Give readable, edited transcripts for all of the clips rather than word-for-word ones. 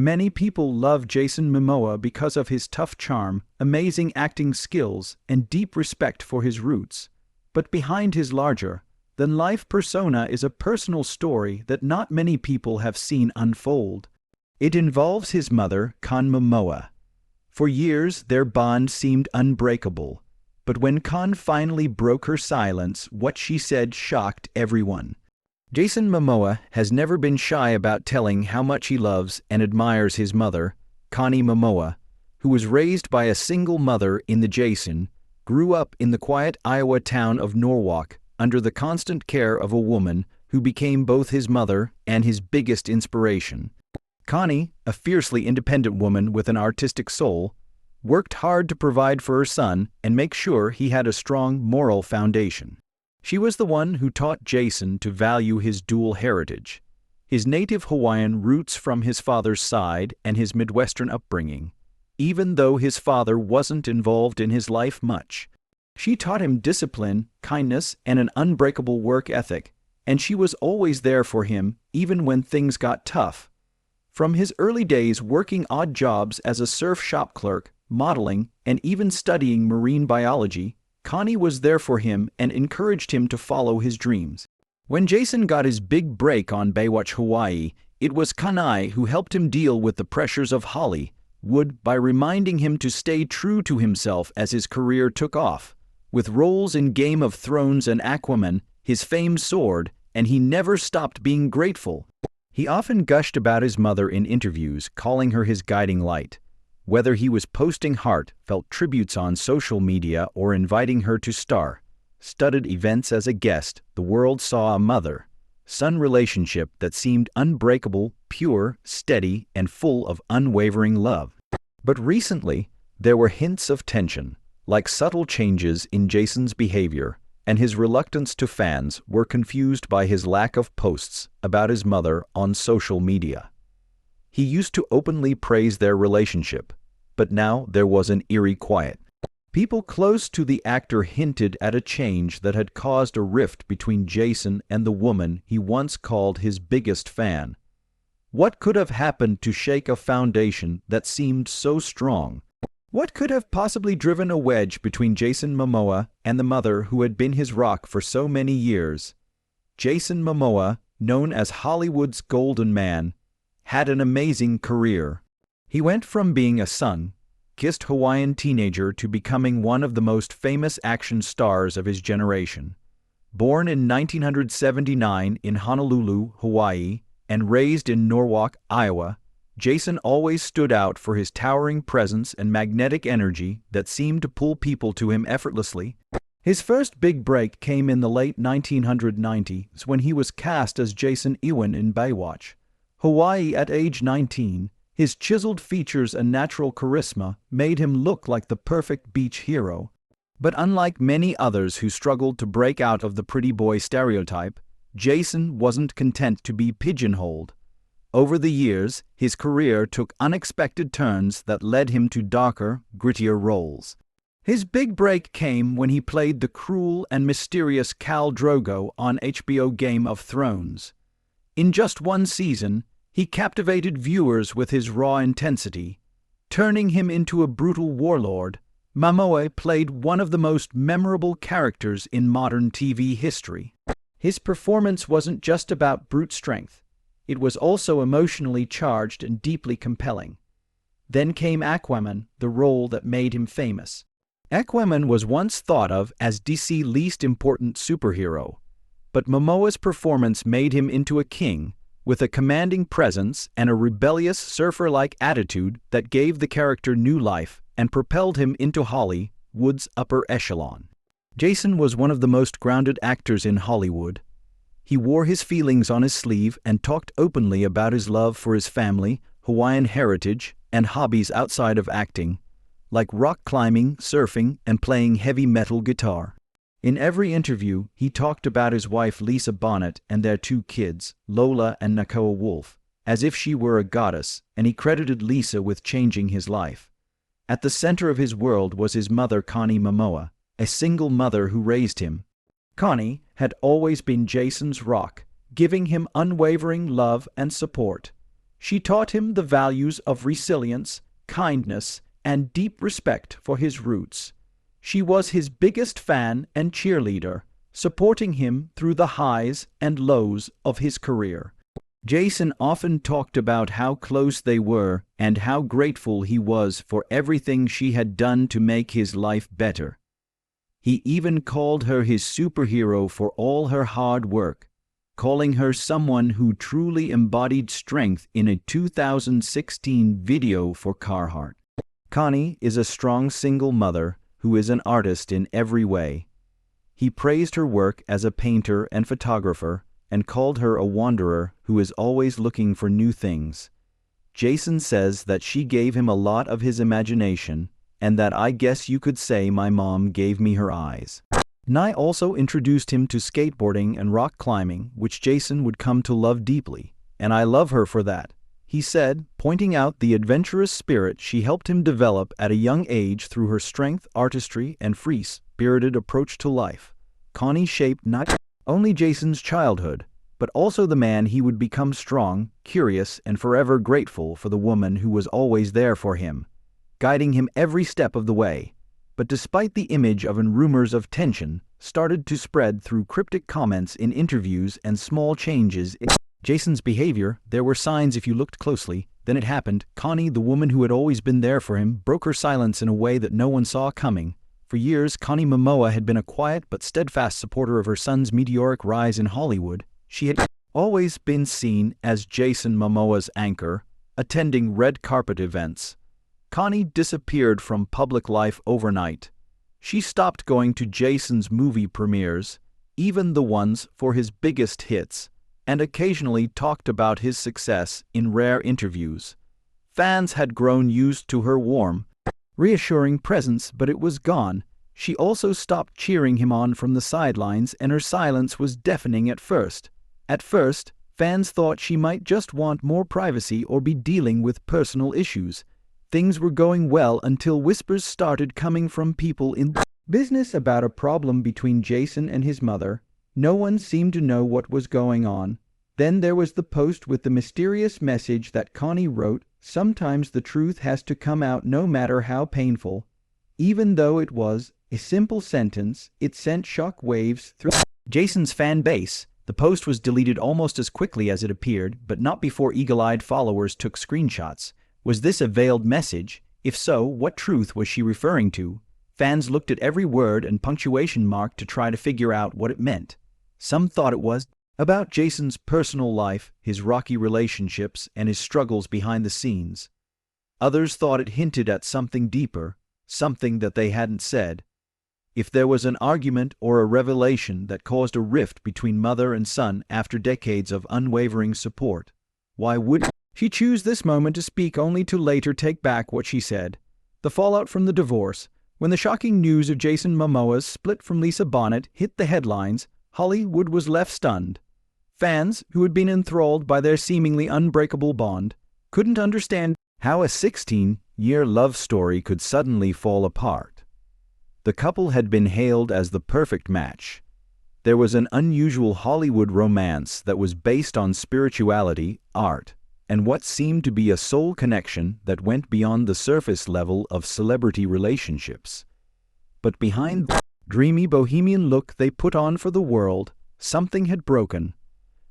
Many people love Jason Momoa because of his tough charm, amazing acting skills, and deep respect for his roots. But behind his larger-than-life persona is a personal story that not many people have seen unfold. It involves his mother, Kan Momoa. For years, their bond seemed unbreakable. But when Kan finally broke her silence, what she said shocked everyone. Jason Momoa has never been shy about telling how much he loves and admires his mother, Connie Momoa, who was raised by a single mother in the Jason, grew up in the quiet Iowa town of Norwalk under the constant care of a woman who became both his mother and his biggest inspiration. Connie, a fiercely independent woman with an artistic soul, worked hard to provide for her son and make sure he had a strong moral foundation. She was the one who taught Jason to value his dual heritage, his native Hawaiian roots from his father's side and his Midwestern upbringing. Even though his father wasn't involved in his life much, she taught him discipline, kindness, and an unbreakable work ethic, and she was always there for him even when things got tough. From his early days working odd jobs as a surf shop clerk, modeling, and even studying marine biology, Connie was there for him and encouraged him to follow his dreams. When Jason got his big break on Baywatch Hawaii, it was Kanai who helped him deal with the pressures of Hollywood by reminding him to stay true to himself as his career took off. With roles in Game of Thrones and Aquaman, his fame soared, and he never stopped being grateful. He often gushed about his mother in interviews, calling her his guiding light. Whether he was posting heartfelt tributes on social media or inviting her to star-studded events as a guest, the world saw a mother-son relationship that seemed unbreakable, pure, steady, and full of unwavering love. But recently, there were hints of tension, like subtle changes in Jason's behavior, and his reluctance to fans were confused by his lack of posts about his mother on social media. He used to openly praise their relationship, but now there was an eerie quiet. People close to the actor hinted at a change that had caused a rift between Jason and the woman he once called his biggest fan. What could have happened to shake a foundation that seemed so strong? What could have possibly driven a wedge between Jason Momoa and the mother who had been his rock for so many years? Jason Momoa, known as Hollywood's Golden Man, had an amazing career. He went from being a sun-kissed Hawaiian teenager to becoming one of the most famous action stars of his generation. Born in 1979 in Honolulu, Hawaii, and raised in Norwalk, Iowa, Jason always stood out for his towering presence and magnetic energy that seemed to pull people to him effortlessly. His first big break came in the late 1990s when he was cast as Jason Ewan in Baywatch Hawaii at age 19. His chiseled features and natural charisma made him look like the perfect beach hero. But unlike many others who struggled to break out of the pretty boy stereotype, Jason wasn't content to be pigeonholed. Over the years, his career took unexpected turns that led him to darker, grittier roles. His big break came when he played the cruel and mysterious Khal Drogo on HBO Game of Thrones. In just one season, he captivated viewers with his raw intensity. Turning him into a brutal warlord, Momoa played one of the most memorable characters in modern TV history. His performance wasn't just about brute strength. It was also emotionally charged and deeply compelling. Then came Aquaman, the role that made him famous. Aquaman was once thought of as DC's least important superhero, but Momoa's performance made him into a king, with a commanding presence and a rebellious surfer-like attitude that gave the character new life and propelled him into Hollywood's upper echelon. Jason was one of the most grounded actors in Hollywood. He wore his feelings on his sleeve and talked openly about his love for his family, Hawaiian heritage, and hobbies outside of acting, like rock climbing, surfing, and playing heavy metal guitar. In every interview, he talked about his wife Lisa Bonet and their two kids, Lola and Nakoa Wolf, as if she were a goddess, and he credited Lisa with changing his life. At the center of his world was his mother Connie Momoa, a single mother who raised him. Connie had always been Jason's rock, giving him unwavering love and support. She taught him the values of resilience, kindness, and deep respect for his roots. She was his biggest fan and cheerleader, supporting him through the highs and lows of his career. Jason often talked about how close they were and how grateful he was for everything she had done to make his life better. He even called her his superhero for all her hard work, calling her someone who truly embodied strength in a 2016 video for Carhartt. Connie is a strong single mother who is an artist in every way. He praised her work as a painter and photographer and called her a wanderer who is always looking for new things. Jason says that she gave him a lot of his imagination and that I guess you could say my mom gave me her eyes. Nye also introduced him to skateboarding and rock climbing, which Jason would come to love deeply, and I love her for that, he said, pointing out the adventurous spirit she helped him develop at a young age through her strength, artistry, and free-spirited approach to life. Connie shaped not only Jason's childhood, but also the man he would become: strong, curious, and forever grateful for the woman who was always there for him, guiding him every step of the way. But despite the image of and rumors of tension started to spread through cryptic comments in interviews and small changes in Jason's behavior, there were signs if you looked closely. Then it happened. Connie, the woman who had always been there for him, broke her silence in a way that no one saw coming. For years, Connie Momoa had been a quiet but steadfast supporter of her son's meteoric rise in Hollywood. She had always been seen as Jason Momoa's anchor, attending red carpet events. Connie disappeared from public life overnight. She stopped going to Jason's movie premieres, even the ones for his biggest hits, and occasionally talked about his success in rare interviews. Fans had grown used to her warm, reassuring presence, but it was gone. She also stopped cheering him on from the sidelines, and her silence was deafening at first. At first, fans thought she might just want more privacy or be dealing with personal issues. Things were going well until whispers started coming from people in business about a problem between Jason and his mother. No one seemed to know what was going on. Then there was the post with the mysterious message that Connie wrote: "Sometimes the truth has to come out no matter how painful." Even though it was a simple sentence, it sent shock waves through Jason's fan base. The post was deleted almost as quickly as it appeared, but not before eagle-eyed followers took screenshots. Was this a veiled message? If so, what truth was she referring to? Fans looked at every word and punctuation mark to try to figure out what it meant. Some thought it was about Jason's personal life, his rocky relationships, and his struggles behind the scenes. Others thought it hinted at something deeper, something that they hadn't said. If there was an argument or a revelation that caused a rift between mother and son after decades of unwavering support, why would she choose this moment to speak only to later take back what she said? The fallout from the divorce. When the shocking news of Jason Momoa's split from Lisa Bonet hit the headlines, Hollywood was left stunned. Fans, who had been enthralled by their seemingly unbreakable bond, couldn't understand how a 16-year love story could suddenly fall apart. The couple had been hailed as the perfect match. There was an unusual Hollywood romance that was based on spirituality, art, and what seemed to be a soul connection that went beyond the surface level of celebrity relationships. But behind the dreamy bohemian look they put on for the world, something had broken.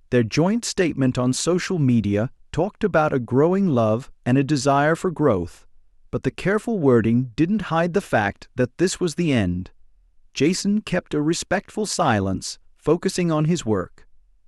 Their joint statement on social media talked about a growing love and a desire for growth, but the careful wording didn't hide the fact that this was the end. Jason kept a respectful silence, focusing on his work.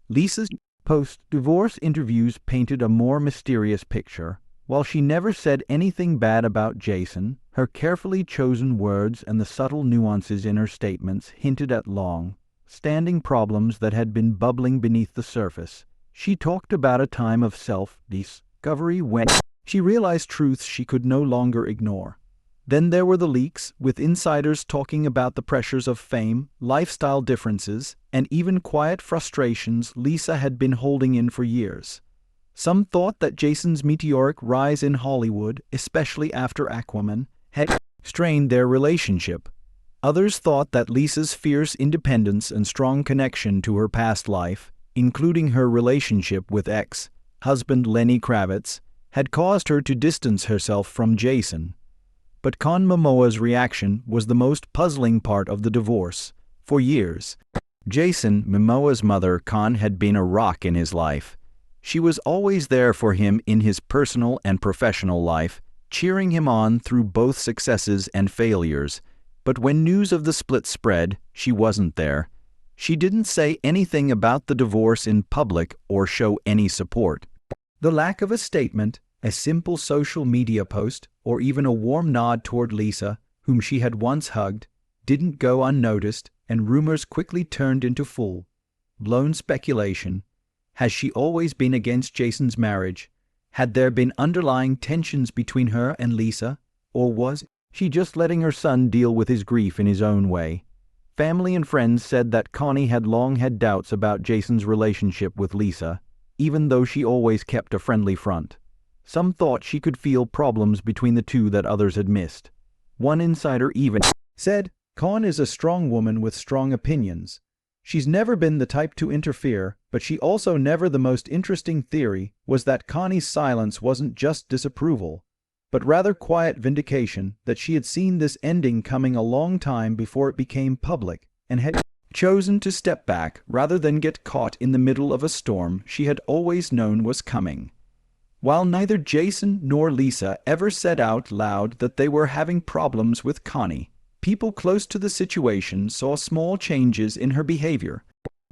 Lisa's post-divorce interviews painted a more mysterious picture. While she never said anything bad about Jason, her carefully chosen words and the subtle nuances in her statements hinted at long-standing problems that had been bubbling beneath the surface. She talked about a time of self-discovery when she realized truths she could no longer ignore. Then there were the leaks, with insiders talking about the pressures of fame, lifestyle differences, and even quiet frustrations Lisa had been holding in for years. Some thought that Jason's meteoric rise in Hollywood, especially after Aquaman, had strained their relationship. Others thought that Lisa's fierce independence and strong connection to her past life, including her relationship with husband Lenny Kravitz, had caused her to distance herself from Jason. But Con Momoa's reaction was the most puzzling part of the divorce. For years, Jason Momoa's mother, Con, had been a rock in his life. She was always there for him in his personal and professional life, cheering him on through both successes and failures. But when news of the split spread, she wasn't there. She didn't say anything about the divorce in public or show any support. The lack of a statement, a simple social media post, or even a warm nod toward Lisa, whom she had once hugged, didn't go unnoticed, and rumors quickly turned into full-blown speculation. Has she always been against Jason's marriage? Had there been underlying tensions between her and Lisa? Or was she just letting her son deal with his grief in his own way? Family and friends said that Connie had long had doubts about Jason's relationship with Lisa, even though she always kept a friendly front. Some thought she could feel problems between the two that others had missed. One insider even said, "Con is a strong woman with strong opinions. She's never been the type to interfere, but she also never." The most interesting theory was that Connie's silence wasn't just disapproval, but rather quiet vindication that she had seen this ending coming a long time before it became public, and had chosen to step back rather than get caught in the middle of a storm she had always known was coming. While neither Jason nor Lisa ever said out loud that they were having problems with Connie, people close to the situation saw small changes in her behavior.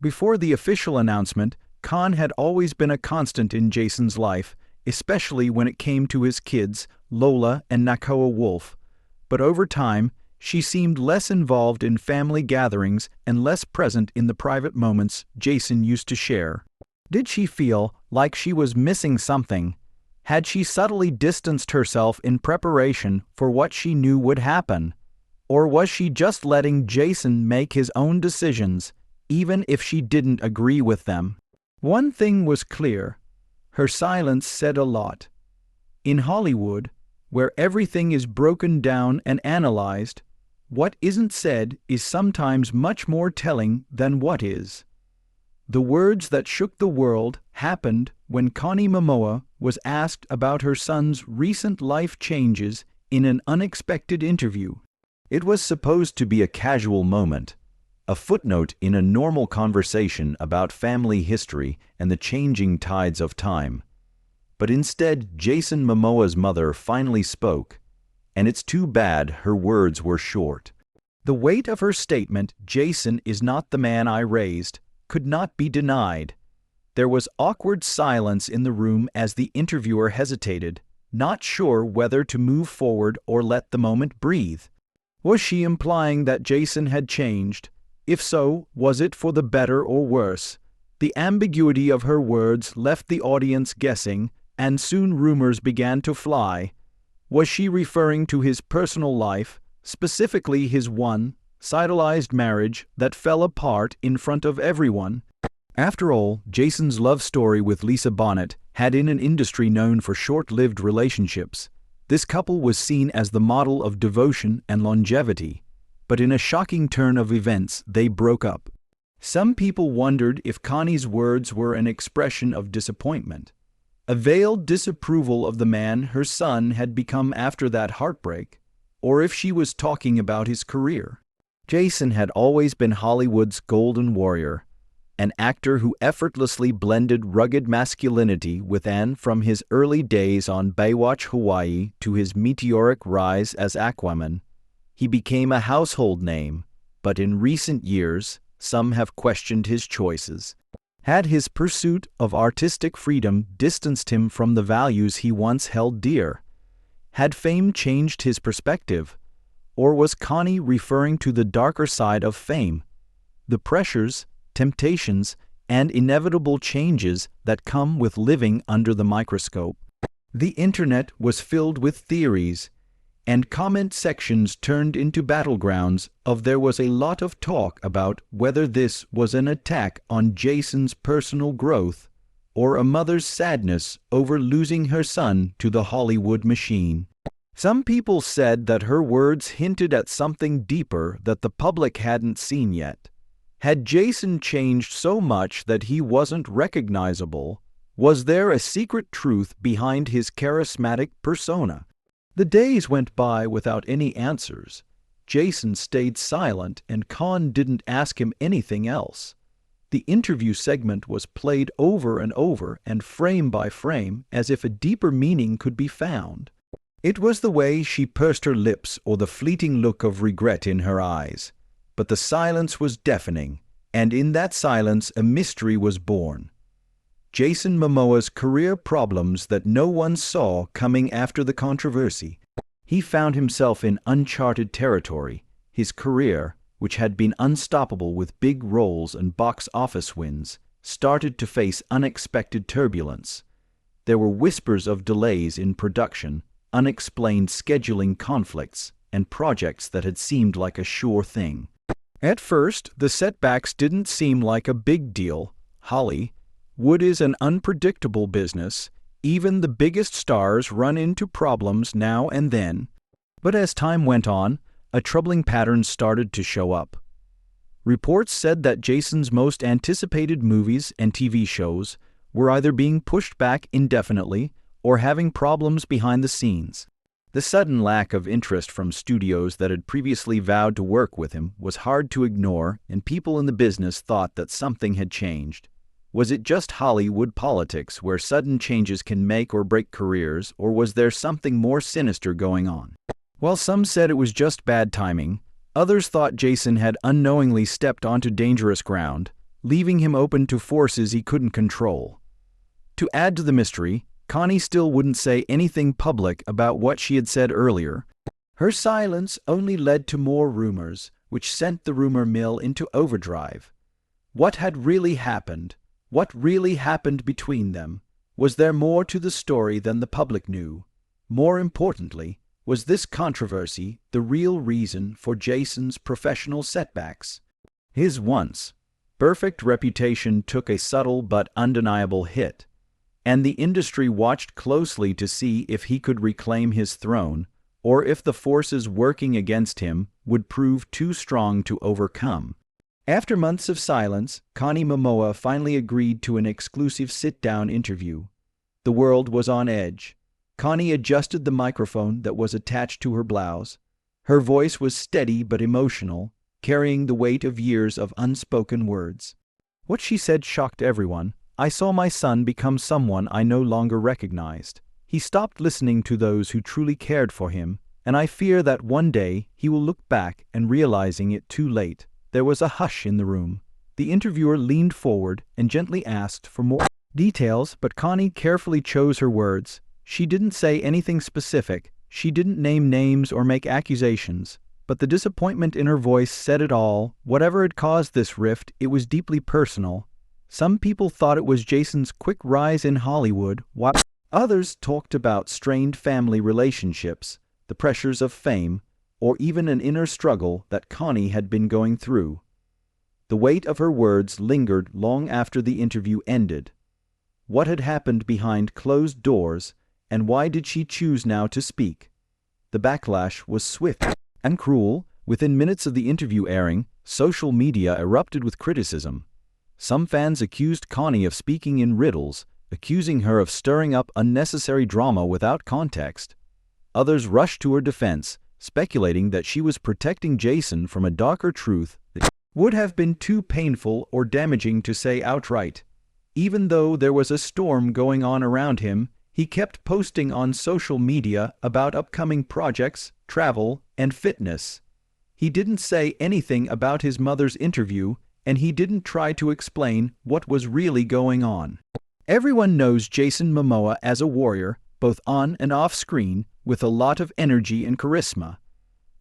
Before the official announcement, Con had always been a constant in Jason's life, especially when it came to his kids, Lola and Nakoa Wolf. But over time, she seemed less involved in family gatherings and less present in the private moments Jason used to share. Did she feel like she was missing something? Had she subtly distanced herself in preparation for what she knew would happen? Or was she just letting Jason make his own decisions, even if she didn't agree with them? One thing was clear. Her silence said a lot. In Hollywood, where everything is broken down and analyzed, what isn't said is sometimes much more telling than what is. The words that shook the world happened when Connie Momoa was asked about her son's recent life changes in an unexpected interview. It was supposed to be a casual moment, a footnote in a normal conversation about family history and the changing tides of time. But instead, Jason Momoa's mother finally spoke, and it's too bad her words were short. The weight of her statement, "Jason is not the man I raised," could not be denied. There was awkward silence in the room as the interviewer hesitated, not sure whether to move forward or let the moment breathe. Was she implying that Jason had changed? If so, was it for the better or worse? The ambiguity of her words left the audience guessing, and soon rumors began to fly. Was she referring to his personal life, specifically his one-sided marriage that fell apart in front of everyone? After all, Jason's love story with Lisa Bonet had, in an industry known for short-lived relationships, this couple was seen as the model of devotion and longevity. But in a shocking turn of events, they broke up. Some people wondered if Connie's words were an expression of disappointment, a veiled disapproval of the man her son had become after that heartbreak, or if she was talking about his career. Jason had always been Hollywood's golden warrior, an actor who effortlessly blended rugged masculinity with from his early days on Baywatch Hawaii to his meteoric rise as Aquaman. He became a household name, but in recent years, some have questioned his choices. Had his pursuit of artistic freedom distanced him from the values he once held dear? Had fame changed his perspective? Or was Connie referring to the darker side of fame, the pressures, temptations, and inevitable changes that come with living under the microscope? The internet was filled with theories, and comment sections turned into battlegrounds of there was a lot of talk about whether this was an attack on Jason's personal growth or a mother's sadness over losing her son to the Hollywood machine. Some people said that her words hinted at something deeper that the public hadn't seen yet. Had Jason changed so much that he wasn't recognizable? Was there a secret truth behind his charismatic persona? The days went by without any answers. Jason stayed silent and Khan didn't ask him anything else. The interview segment was played over and over and frame by frame as if a deeper meaning could be found. It was the way she pursed her lips or the fleeting look of regret in her eyes. But the silence was deafening, and in that silence a mystery was born. Jason Momoa's career problems that no one saw coming after the controversy. He found himself in uncharted territory. His career, which had been unstoppable with big roles and box office wins, started to face unexpected turbulence. There were whispers of delays in production, unexplained scheduling conflicts, and projects that had seemed like a sure thing. At first, the setbacks didn't seem like a big deal. Hollywood is an unpredictable business. Even the biggest stars run into problems now and then. But as time went on, a troubling pattern started to show up. Reports said that Jason's most anticipated movies and TV shows were either being pushed back indefinitely or having problems behind the scenes. The sudden lack of interest from studios that had previously vowed to work with him was hard to ignore, and people in the business thought that something had changed. Was it just Hollywood politics where sudden changes can make or break careers, or was there something more sinister going on? While some said it was just bad timing, others thought Jason had unknowingly stepped onto dangerous ground, leaving him open to forces he couldn't control. To add to the mystery, Connie still wouldn't say anything public about what she had said earlier. Her silence only led to more rumors, which sent the rumor mill into overdrive. What had really happened? What really happened between them? Was there more to the story than the public knew? More importantly, was this controversy the real reason for Jason's professional setbacks? His once perfect reputation took a subtle but undeniable hit, and the industry watched closely to see if he could reclaim his throne, or if the forces working against him would prove too strong to overcome. After months of silence, Connie Momoa finally agreed to an exclusive sit-down interview. The world was on edge. Connie adjusted the microphone that was attached to her blouse. Her voice was steady but emotional, carrying the weight of years of unspoken words. What she said shocked everyone. I saw my son become someone I no longer recognized. He stopped listening to those who truly cared for him, and I fear that one day he will look back and realizing it too late. There was a hush in the room. The interviewer leaned forward and gently asked for more details, but Connie carefully chose her words. She didn't say anything specific. She didn't name names or make accusations. But the disappointment in her voice said it all. Whatever had caused this rift, it was deeply personal. Some people thought it was Jason's quick rise in Hollywood, while others talked about strained family relationships, the pressures of fame, or even an inner struggle that Connie had been going through. The weight of her words lingered long after the interview ended. What had happened behind closed doors, and why did she choose now to speak? The backlash was swift and cruel. Within minutes of the interview airing, social media erupted with criticism. Some fans accused Connie of speaking in riddles, accusing her of stirring up unnecessary drama without context. Others rushed to her defense, speculating that she was protecting Jason from a darker truth that would have been too painful or damaging to say outright. Even though there was a storm going on around him, he kept posting on social media about upcoming projects, travel, and fitness. He didn't say anything about his mother's interview, and he didn't try to explain what was really going on. Everyone knows Jason Momoa as a warrior, both on and off screen, with a lot of energy and charisma.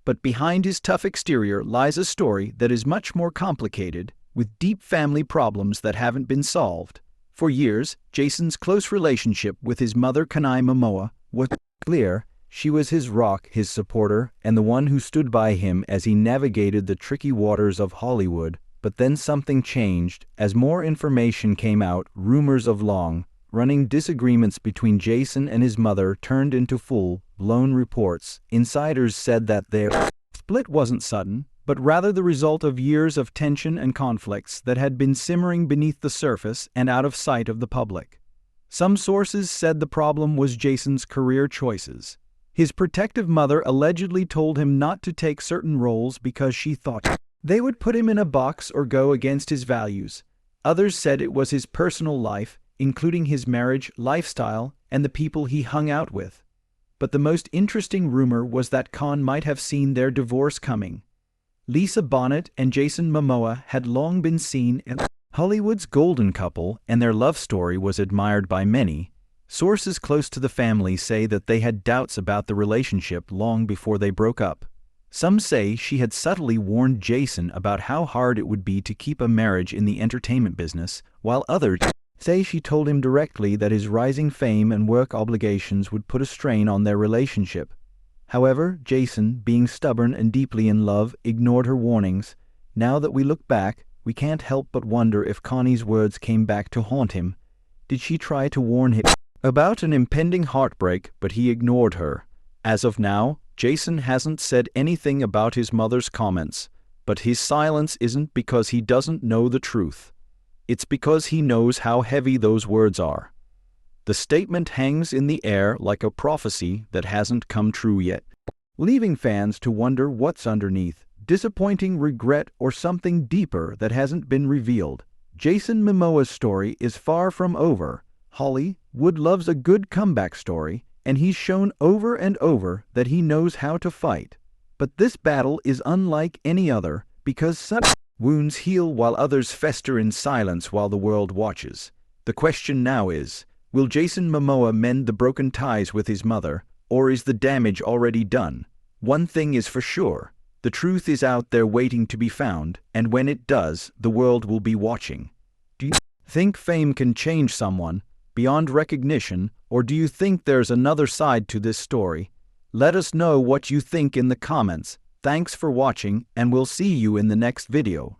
But behind his tough exterior lies a story that is much more complicated, with deep family problems that haven't been solved. For years, Jason's close relationship with his mother, Connie Momoa, was clear. She was his rock, his supporter, and the one who stood by him as he navigated the tricky waters of Hollywood. But then something changed. As more information came out, rumors of long-running disagreements between Jason and his mother turned into full-blown reports. Insiders said that their split wasn't sudden, but rather the result of years of tension and conflicts that had been simmering beneath the surface and out of sight of the public. Some sources said the problem was Jason's career choices. His protective mother allegedly told him not to take certain roles because she thought they would put him in a box or go against his values. Others said it was his personal life, including his marriage, lifestyle, and the people he hung out with. But the most interesting rumor was that Khan might have seen their divorce coming. Lisa Bonet and Jason Momoa had long been seen as Hollywood's golden couple, and their love story was admired by many. Sources close to the family say that they had doubts about the relationship long before they broke up. Some say she had subtly warned Jason about how hard it would be to keep a marriage in the entertainment business, while others say she told him directly that his rising fame and work obligations would put a strain on their relationship. However, Jason, being stubborn and deeply in love, ignored her warnings. Now that we look back, we can't help but wonder if Connie's words came back to haunt him. Did she try to warn him about an impending heartbreak, but he ignored her? As of now, Jason hasn't said anything about his mother's comments, but his silence isn't because he doesn't know the truth. It's because he knows how heavy those words are. The statement hangs in the air like a prophecy that hasn't come true yet, leaving fans to wonder what's underneath: disappointing regret or something deeper that hasn't been revealed. Jason Momoa's story is far from over. Hollywood loves a good comeback story, and he's shown over and over that he knows how to fight. But this battle is unlike any other, because some wounds heal while others fester in silence while the world watches. The question now is, will Jason Momoa mend the broken ties with his mother, or is the damage already done? One thing is for sure: the truth is out there waiting to be found, and when it does, the world will be watching. Do you think fame can change someone beyond recognition, or do you think there's another side to this story? Let us know what you think in the comments. Thanks for watching, and we'll see you in the next video.